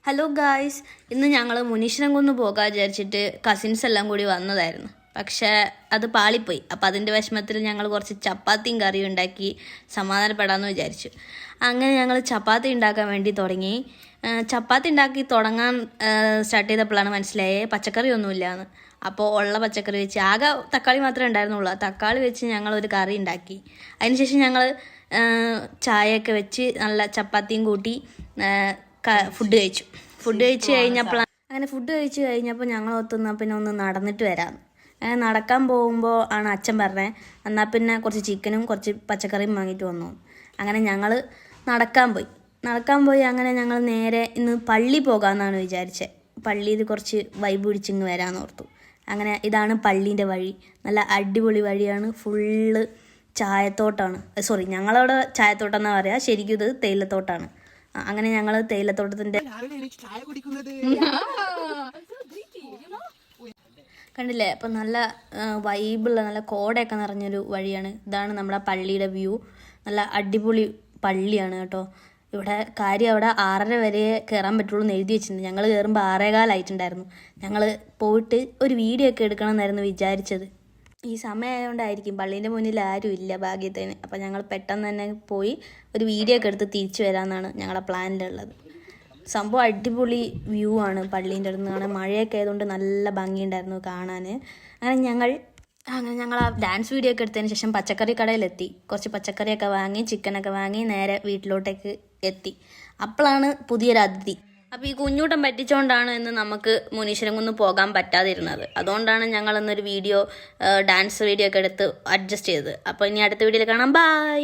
Hello guys, ഇന്ന് ഞങ്ങൾ മുനീശ്വരൻകുന്ന് പോകാൻ വിചാരിച്ചിട്ട് കസിൻസ് എല്ലാം കൂടി വന്നതായിരുന്നു. പക്ഷേ അത് പാളിപ്പോയി. അപ്പോൾ അതിൻ്റെ വിഷമത്തിൽ ഞങ്ങൾ കുറച്ച് ചപ്പാത്തിയും കറിയും ഉണ്ടാക്കി സമാധാനപ്പെടാമെന്ന് വിചാരിച്ചു. അങ്ങനെ ഞങ്ങൾ ചപ്പാത്തി ഉണ്ടാക്കാൻ വേണ്ടി തുടങ്ങി. ചപ്പാത്തി ഉണ്ടാക്കി തുടങ്ങാൻ സ്റ്റാർട്ട് ചെയ്തപ്പോഴാണ് മനസ്സിലായേ പച്ചക്കറി ഒന്നുമില്ലാന്ന്. അപ്പോൾ ഉള്ള പച്ചക്കറി വെച്ച് ആകെ തക്കാളി മാത്രമേ ഉണ്ടായിരുന്നുള്ളൂ. തക്കാളി വെച്ച് ഞങ്ങളൊരു കറി ഉണ്ടാക്കി. അതിനുശേഷം ഞങ്ങൾ ചായയൊക്കെ വെച്ച് നല്ല ചപ്പാത്തിയും കൂട്ടി ഫുഡ് കഴിച്ചു കഴിഞ്ഞപ്പോഴാണ് ഫുഡ് കഴിച്ച് കഴിഞ്ഞപ്പോൾ ഞങ്ങൾ ഒത്തുന്നാൽ പിന്നെ ഒന്ന് നടന്നിട്ട് വരാം. അങ്ങനെ നടക്കാൻ പോകുമ്പോൾ ആണ് അച്ഛൻ പറഞ്ഞത് എന്നാൽ പിന്നെ കുറച്ച് ചിക്കനും കുറച്ച് പച്ചക്കറിയും വാങ്ങിയിട്ട് വന്നു. അങ്ങനെ ഞങ്ങൾ നടക്കാൻ പോയി. അങ്ങനെ ഞങ്ങൾ നേരെ ഇന്ന് പള്ളി പോകാമെന്നാണ് വിചാരിച്ചത്. പള്ളിയിൽ കുറച്ച് വൈബ് പിടിച്ചിങ്ങ് വരാമെന്ന് ഓർത്തു. അങ്ങനെ ഇതാണ് പള്ളീൻ്റെ വഴി. നല്ല അടിപൊളി വഴിയാണ്. ഫുള്ള് ചായത്തോട്ടമാണ്. ഞങ്ങളവിടെ ചായത്തോട്ടം എന്നാണ് പറയുക, ശരിക്കും ഇത് തേയിലത്തോട്ടമാണ്. അങ്ങനെ ഞങ്ങൾ തേയിലത്തോട്ടത്തിൻ്റെ കണ്ടില്ലേ. അപ്പം നല്ല വൈബുള്ള നല്ല കോടയൊക്കെ നിറഞ്ഞൊരു വഴിയാണ്. ഇതാണ് നമ്മുടെ പള്ളിയുടെ വ്യൂ. നല്ല അടിപൊളി പള്ളിയാണ് കേട്ടോ. ഇവിടെ അവിടെ 6:30 വരെ കയറാൻ പറ്റുള്ളൂ എന്ന് എഴുതി വെച്ചിട്ടുണ്ട്. ഞങ്ങൾ കയറുമ്പോൾ 6:15 ഞങ്ങൾ പോയിട്ട് ഒരു വീഡിയോ ഒക്കെ എടുക്കണം എന്നായിരുന്നു വിചാരിച്ചത്. ഈ സമയമായതുകൊണ്ടായിരിക്കും പള്ളീൻ്റെ മുന്നിൽ ആരും ഇല്ല ഭാഗ്യത്തിന്. അപ്പോൾ ഞങ്ങൾ പെട്ടെന്ന് തന്നെ പോയി ഒരു വീഡിയോ ഒക്കെ എടുത്ത് തിരിച്ചു വരാമെന്നാണ് ഞങ്ങളുടെ പ്ലാനിലുള്ളത്. സംഭവം അടിപൊളി വ്യൂ ആണ് പള്ളീൻ്റെ അടുത്ത് നിന്ന് കാണാൻ. മഴയൊക്കെ ആയതുകൊണ്ട് നല്ല ഭംഗിയുണ്ടായിരുന്നു കാണാൻ. അങ്ങനെ ഞങ്ങൾ ആ ഡാൻസ് വീഡിയോ ഒക്കെ എടുത്തതിന് ശേഷം പച്ചക്കറി കടയിലെത്തി. കുറച്ച് പച്ചക്കറിയൊക്കെ വാങ്ങി ചിക്കനൊക്കെ വാങ്ങി നേരെ വീട്ടിലോട്ടേക്ക് എത്തി. അപ്പോഴാണ് പുതിയൊരു അതിഥി. അപ്പോൾ ഈ കുഞ്ഞൂട്ടം പറ്റിച്ചുകൊണ്ടാണ് ഇന്ന് നമുക്ക് മുനീശ്വരൻകുന്ന് പോകാൻ പറ്റാതിരുന്നത്. അതുകൊണ്ടാണ് ഞങ്ങൾ ഇന്നൊരു ഡാൻസ് വീഡിയോ ഒക്കെ എടുത്ത് അഡ്ജസ്റ്റ് ചെയ്തത്. അപ്പോൾ ഇനി അടുത്ത വീഡിയോയിൽ കാണാം. ബൈ.